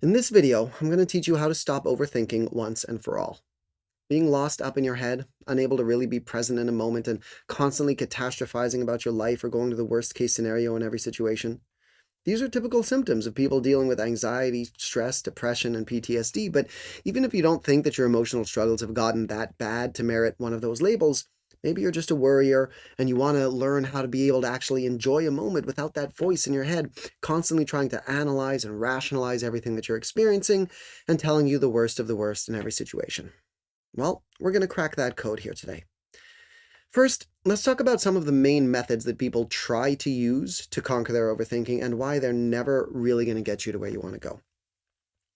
In this video, I'm going to teach you how to stop overthinking once and for all. Being lost up in your head, unable to really be present in a moment, and constantly catastrophizing about your life or going to the worst case scenario in every situation. These are typical symptoms of people dealing with anxiety, stress, depression, and PTSD, but even if you don't think that your emotional struggles have gotten that bad to merit one of those labels, maybe you're just a worrier and you want to learn how to be able to actually enjoy a moment without that voice in your head constantly trying to analyze and rationalize everything that you're experiencing and telling you the worst of the worst in every situation. Well, we're going to crack that code here today. First, let's talk about some of the main methods that people try to use to conquer their overthinking and why they're never really going to get you to where you want to go.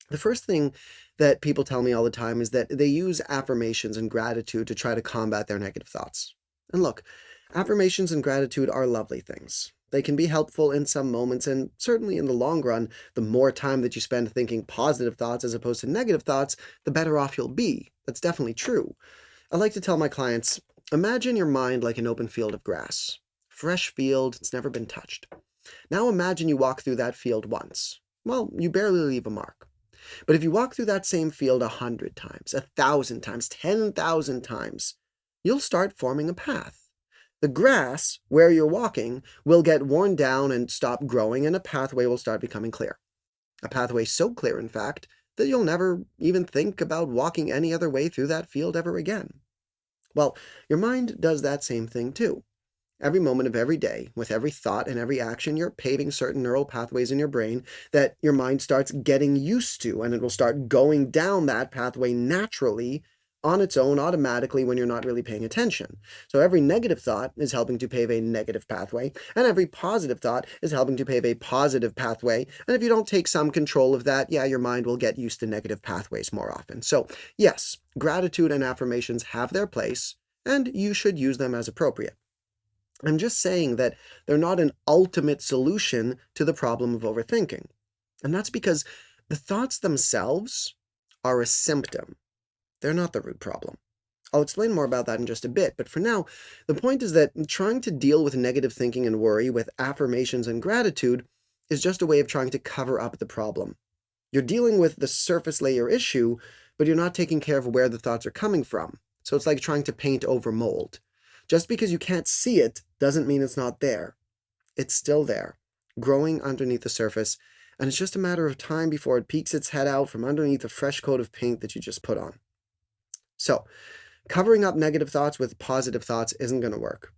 The first thing that people tell me all the time is that they use affirmations and gratitude to try to combat their negative thoughts. And look, affirmations and gratitude are lovely things. They can be helpful in some moments, and certainly in the long run, the more time that you spend thinking positive thoughts as opposed to negative thoughts, the better off you'll be. That's definitely true. I like to tell my clients, imagine your mind like an open field of grass. Fresh field, it's never been touched. Now imagine you walk through that field once. Well, you barely leave a mark. But if you walk through that same field 100 times, 1,000 times, 10,000 times, you'll start forming a path. The grass, where you're walking, will get worn down and stop growing, and a pathway will start becoming clear. A pathway so clear, in fact, that you'll never even think about walking any other way through that field ever again. Well, your mind does that same thing too. Every moment of every day, with every thought and every action, you're paving certain neural pathways in your brain that your mind starts getting used to, and it will start going down that pathway naturally on its own automatically when you're not really paying attention. So every negative thought is helping to pave a negative pathway, and every positive thought is helping to pave a positive pathway. And if you don't take some control of that, your mind will get used to negative pathways more often. So yes, gratitude and affirmations have their place, and you should use them as appropriate. I'm just saying that they're not an ultimate solution to the problem of overthinking. And that's because the thoughts themselves are a symptom. They're not the root problem. I'll explain more about that in just a bit, but for now, the point is that trying to deal with negative thinking and worry with affirmations and gratitude is just a way of trying to cover up the problem. You're dealing with the surface layer issue, but you're not taking care of where the thoughts are coming from. So it's like trying to paint over mold. Just because you can't see it doesn't mean it's not there. It's still there, growing underneath the surface, and it's just a matter of time before it peeks its head out from underneath the fresh coat of paint that you just put on. So, covering up negative thoughts with positive thoughts isn't going to work.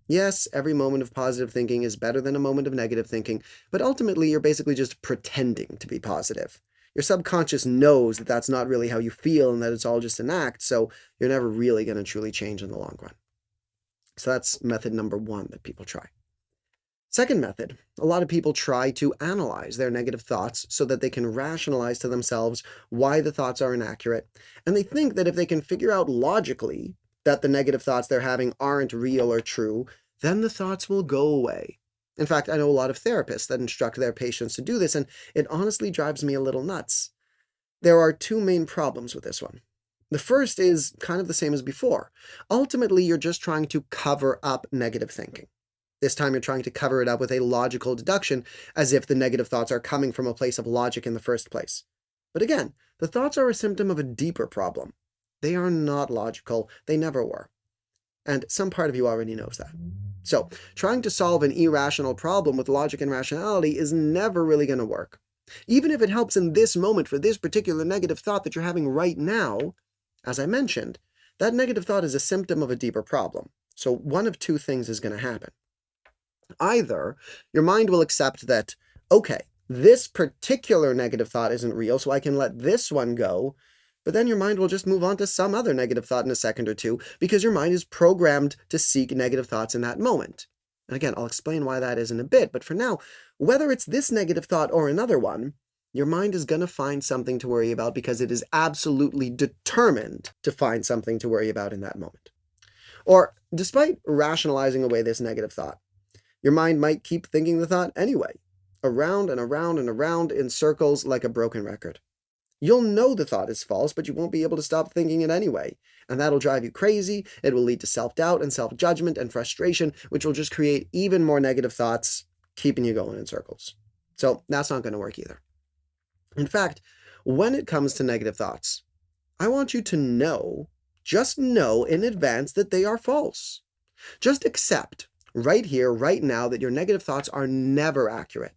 Yes, every moment of positive thinking is better than a moment of negative thinking, but ultimately you're basically just pretending to be positive. Your subconscious knows that that's not really how you feel and that it's all just an act, so you're never really going to truly change in the long run. So that's method number one that people try. Second method, a lot of people try to analyze their negative thoughts so that they can rationalize to themselves why the thoughts are inaccurate. And they think that if they can figure out logically that the negative thoughts they're having aren't real or true, then the thoughts will go away. In fact, I know a lot of therapists that instruct their patients to do this, and it honestly drives me a little nuts. There are two main problems with this one. The first is kind of the same as before. Ultimately, you're just trying to cover up negative thinking. This time you're trying to cover it up with a logical deduction, as if the negative thoughts are coming from a place of logic in the first place. But again, the thoughts are a symptom of a deeper problem. They are not logical. They never were. And some part of you already knows that. So, trying to solve an irrational problem with logic and rationality is never really going to work. Even if it helps in this moment for this particular negative thought that you're having right now, as I mentioned, that negative thought is a symptom of a deeper problem. So one of two things is going to happen. Either your mind will accept that, okay, this particular negative thought isn't real, so I can let this one go, but then your mind will just move on to some other negative thought in a second or two because your mind is programmed to seek negative thoughts in that moment. And again, I'll explain why that is in a bit, but for now, whether it's this negative thought or another one, your mind is going to find something to worry about because it is absolutely determined to find something to worry about in that moment. Or, despite rationalizing away this negative thought, your mind might keep thinking the thought anyway, around and around and around in circles like a broken record. You'll know the thought is false, but you won't be able to stop thinking it anyway, and that'll drive you crazy. It will lead to self-doubt and self-judgment and frustration, which will just create even more negative thoughts, keeping you going in circles. So that's not going to work either. In fact, when it comes to negative thoughts, I want you to know, just know in advance that they are false. Just accept right here, right now, that your negative thoughts are never accurate.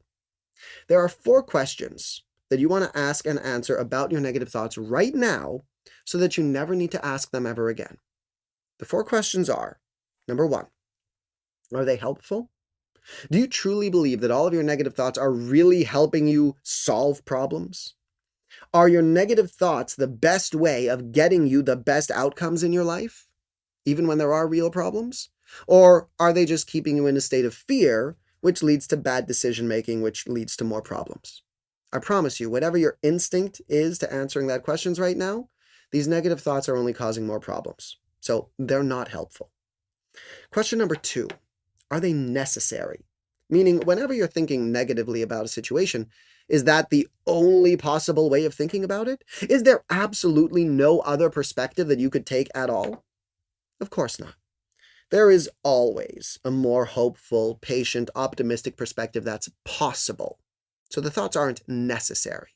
There are 4 questions that you want to ask and answer about your negative thoughts right now so that you never need to ask them ever again. The 4 questions are, number 1, are they helpful? Do you truly believe that all of your negative thoughts are really helping you solve problems? Are your negative thoughts the best way of getting you the best outcomes in your life, even when there are real problems? Or are they just keeping you in a state of fear, which leads to bad decision making, which leads to more problems? I promise you, whatever your instinct is to answering that questions right now, these negative thoughts are only causing more problems. So they're not helpful. Question number 2, are they necessary? Meaning, whenever you're thinking negatively about a situation, is that the only possible way of thinking about it? Is there absolutely no other perspective that you could take at all? Of course not. There is always a more hopeful, patient, optimistic perspective that's possible. So the thoughts aren't necessary.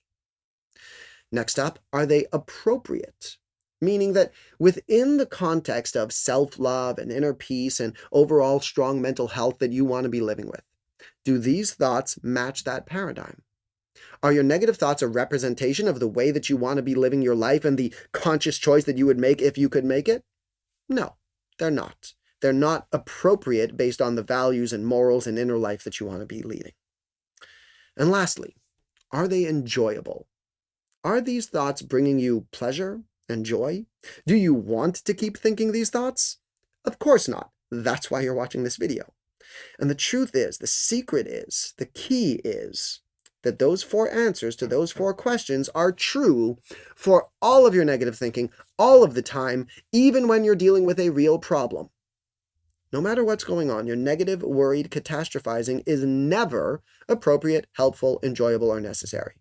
Next up, are they appropriate? Meaning that within the context of self-love and inner peace and overall strong mental health that you want to be living with, do these thoughts match that paradigm? Are your negative thoughts a representation of the way that you want to be living your life and the conscious choice that you would make if you could make it? No, they're not. They're not appropriate based on the values and morals and inner life that you want to be leading. And lastly, are they enjoyable? Are these thoughts bringing you pleasure and joy? Do you want to keep thinking these thoughts? Of course not. That's why you're watching this video. And the truth is, the secret is, the key is that those 4 answers to those 4 questions are true for all of your negative thinking, all of the time, even when you're dealing with a real problem. No matter what's going on, your negative, worried, catastrophizing is never appropriate, helpful, enjoyable, or necessary.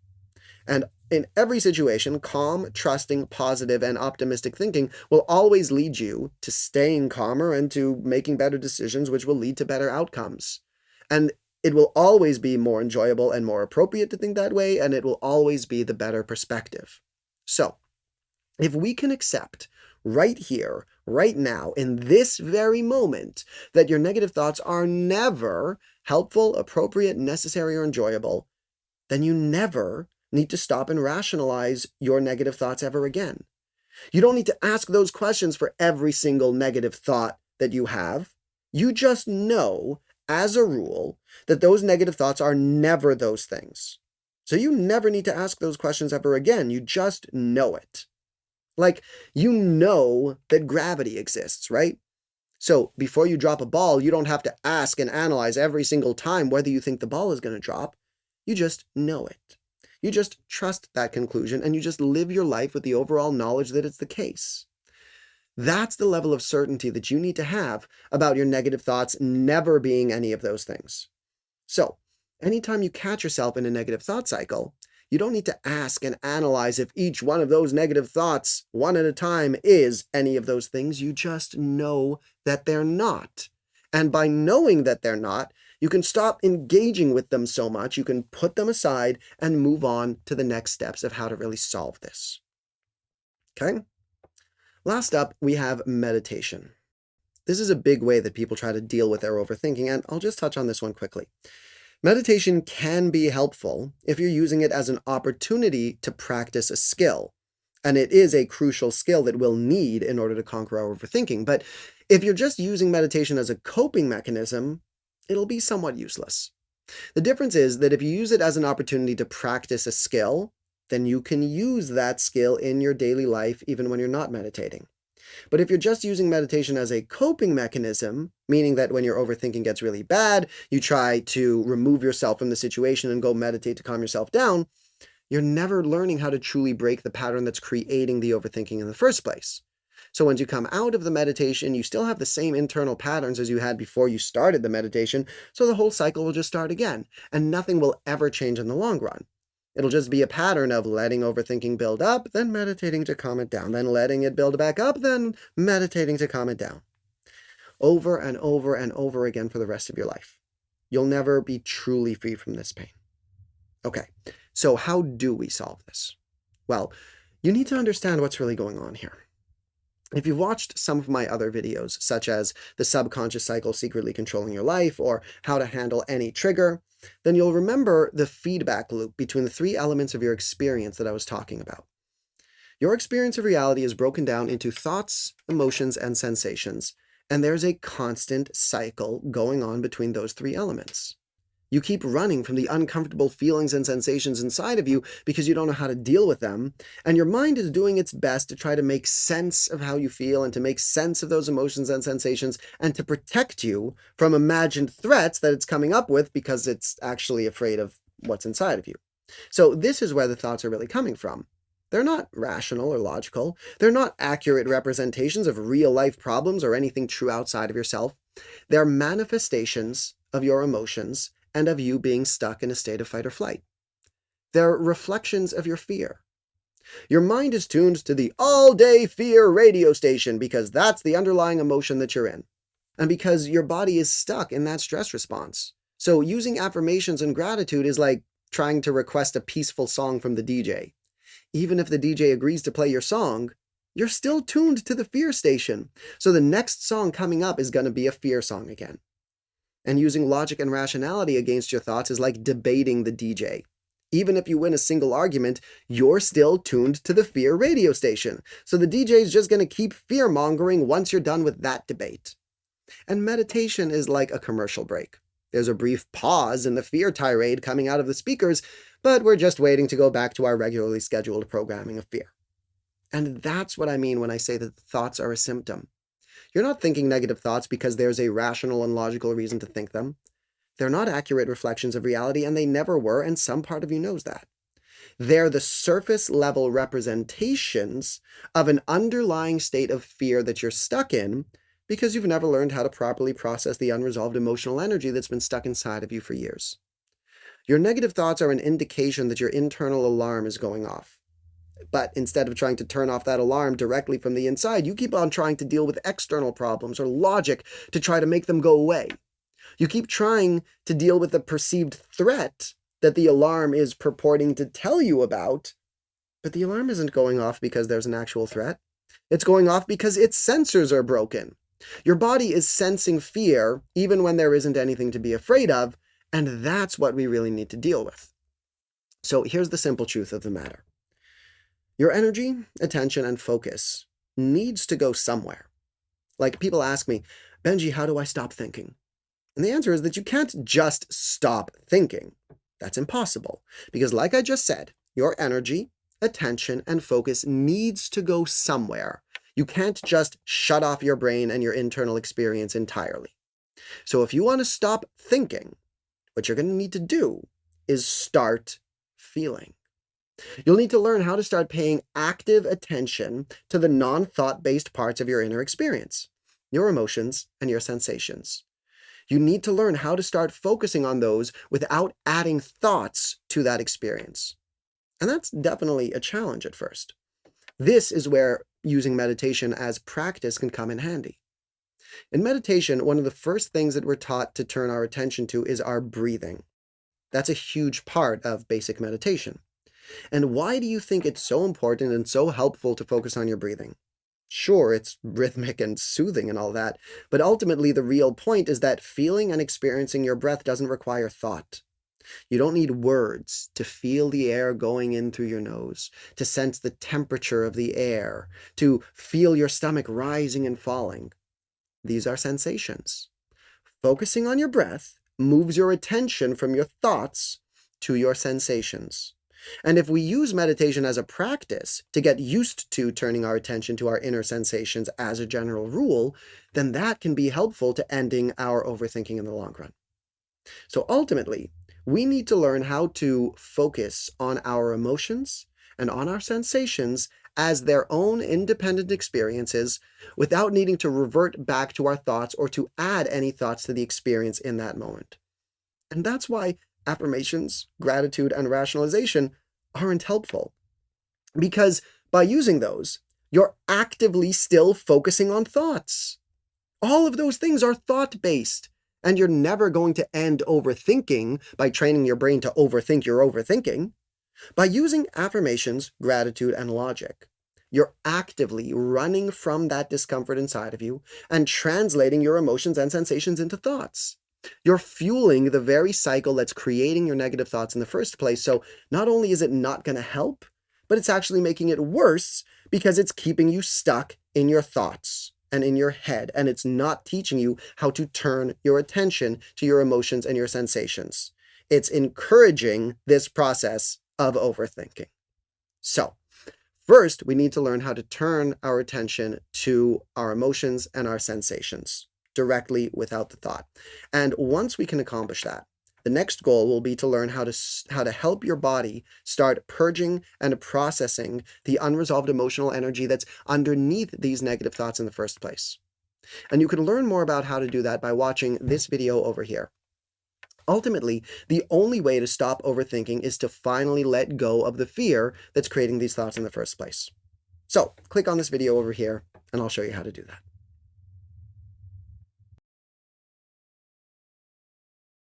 And in every situation, calm, trusting, positive, and optimistic thinking will always lead you to staying calmer and to making better decisions, which will lead to better outcomes. And it will always be more enjoyable and more appropriate to think that way, and it will always be the better perspective. So, if we can accept right here, right now, in this very moment, that your negative thoughts are never helpful, appropriate, necessary, or enjoyable, then you never need to stop and rationalize your negative thoughts ever again. You don't need to ask those questions for every single negative thought that you have. You just know, as a rule, that those negative thoughts are never those things. So you never need to ask those questions ever again. You just know it. Like, you know that gravity exists, right? So before you drop a ball, you don't have to ask and analyze every single time whether you think the ball is going to drop. You just know it. You just trust that conclusion, and you just live your life with the overall knowledge that it's the case. That's the level of certainty that you need to have about your negative thoughts never being any of those things. So, anytime you catch yourself in a negative thought cycle, you don't need to ask and analyze if each one of those negative thoughts, one at a time, is any of those things. You just know that they're not. And by knowing that they're not, you can stop engaging with them so much, you can put them aside and move on to the next steps of how to really solve this. Okay? Last up, we have meditation. This is a big way that people try to deal with their overthinking, and I'll just touch on this one quickly. Meditation can be helpful if you're using it as an opportunity to practice a skill. And it is a crucial skill that we'll need in order to conquer our overthinking. But if you're just using meditation as a coping mechanism, it'll be somewhat useless. The difference is that if you use it as an opportunity to practice a skill, then you can use that skill in your daily life even when you're not meditating. But if you're just using meditation as a coping mechanism, meaning that when your overthinking gets really bad, you try to remove yourself from the situation and go meditate to calm yourself down, you're never learning how to truly break the pattern that's creating the overthinking in the first place. So once you come out of the meditation, you still have the same internal patterns as you had before you started the meditation, so the whole cycle will just start again, and nothing will ever change in the long run. It'll just be a pattern of letting overthinking build up, then meditating to calm it down, then letting it build back up, then meditating to calm it down. Over and over and over again for the rest of your life. You'll never be truly free from this pain. Okay, So how do we solve this? Well, you need to understand what's really going on here. If you've watched some of my other videos, such as the subconscious cycle secretly controlling your life or how to handle any trigger, then you'll remember the feedback loop between the three elements of your experience that I was talking about. Your experience of reality is broken down into thoughts, emotions, and sensations, and there's a constant cycle going on between those three elements. You keep running from the uncomfortable feelings and sensations inside of you because you don't know how to deal with them, and your mind is doing its best to try to make sense of how you feel and to make sense of those emotions and sensations and to protect you from imagined threats that it's coming up with because it's actually afraid of what's inside of you. So this is where the thoughts are really coming from. They're not rational or logical. They're not accurate representations of real-life problems or anything true outside of yourself. They're manifestations of your emotions and of you being stuck in a state of fight or flight. They're reflections of your fear. Your mind is tuned to the all-day fear radio station because that's the underlying emotion that you're in, and because your body is stuck in that stress response. So using affirmations and gratitude is like trying to request a peaceful song from the DJ. Even if the DJ agrees to play your song, you're still tuned to the fear station. So the next song coming up is going to be a fear song again. And using logic and rationality against your thoughts is like debating the DJ. Even if you win a single argument, you're still tuned to the fear radio station. So the DJ is just going to keep fear-mongering once you're done with that debate. And meditation is like a commercial break. There's a brief pause in the fear tirade coming out of the speakers, but we're just waiting to go back to our regularly scheduled programming of fear. And that's what I mean when I say that thoughts are a symptom. You're not thinking negative thoughts because there's a rational and logical reason to think them. They're not accurate reflections of reality, and they never were, and some part of you knows that. They're the surface-level representations of an underlying state of fear that you're stuck in because you've never learned how to properly process the unresolved emotional energy that's been stuck inside of you for years. Your negative thoughts are an indication that your internal alarm is going off. But instead of trying to turn off that alarm directly from the inside, you keep on trying to deal with external problems or logic to try to make them go away. You keep trying to deal with the perceived threat that the alarm is purporting to tell you about, but the alarm isn't going off because there's an actual threat. It's going off because its sensors are broken. Your body is sensing fear even when there isn't anything to be afraid of, and that's what we really need to deal with. So here's the simple truth of the matter. Your energy, attention, and focus needs to go somewhere. Like people ask me, Benjy, how do I stop thinking? And the answer is that you can't just stop thinking. That's impossible. Because like I just said, your energy, attention, and focus needs to go somewhere. You can't just shut off your brain and your internal experience entirely. So if you want to stop thinking, what you're going to need to do is start feeling. You'll need to learn how to start paying active attention to the non-thought-based parts of your inner experience, your emotions, and your sensations. You need to learn how to start focusing on those without adding thoughts to that experience. And that's definitely a challenge at first. This is where using meditation as practice can come in handy. In meditation, one of the first things that we're taught to turn our attention to is our breathing. That's a huge part of basic meditation. And why do you think it's so important and so helpful to focus on your breathing? Sure, it's rhythmic and soothing and all that, but ultimately the real point is that feeling and experiencing your breath doesn't require thought. You don't need words to feel the air going in through your nose, to sense the temperature of the air, to feel your stomach rising and falling. These are sensations. Focusing on your breath moves your attention from your thoughts to your sensations. And if we use meditation as a practice to get used to turning our attention to our inner sensations as a general rule, then that can be helpful to ending our overthinking in the long run. So ultimately, we need to learn how to focus on our emotions and on our sensations as their own independent experiences without needing to revert back to our thoughts or to add any thoughts to the experience in that moment. And that's why affirmations, gratitude, and rationalization aren't helpful. Because by using those, you're actively still focusing on thoughts. All of those things are thought-based, and you're never going to end overthinking by training your brain to overthink your overthinking. By using affirmations, gratitude, and logic, you're actively running from that discomfort inside of you and translating your emotions and sensations into thoughts. You're fueling the very cycle that's creating your negative thoughts in the first place. So not only is it not going to help, but it's actually making it worse because it's keeping you stuck in your thoughts and in your head, and it's not teaching you how to turn your attention to your emotions and your sensations. It's encouraging this process of overthinking. So, first, we need to learn how to turn our attention to our emotions and our sensations directly without the thought. And once we can accomplish that, the next goal will be to learn how to help your body start purging and processing the unresolved emotional energy that's underneath these negative thoughts in the first place. And you can learn more about how to do that by watching this video over here. Ultimately, the only way to stop overthinking is to finally let go of the fear that's creating these thoughts in the first place. So, click on this video over here, and I'll show you how to do that.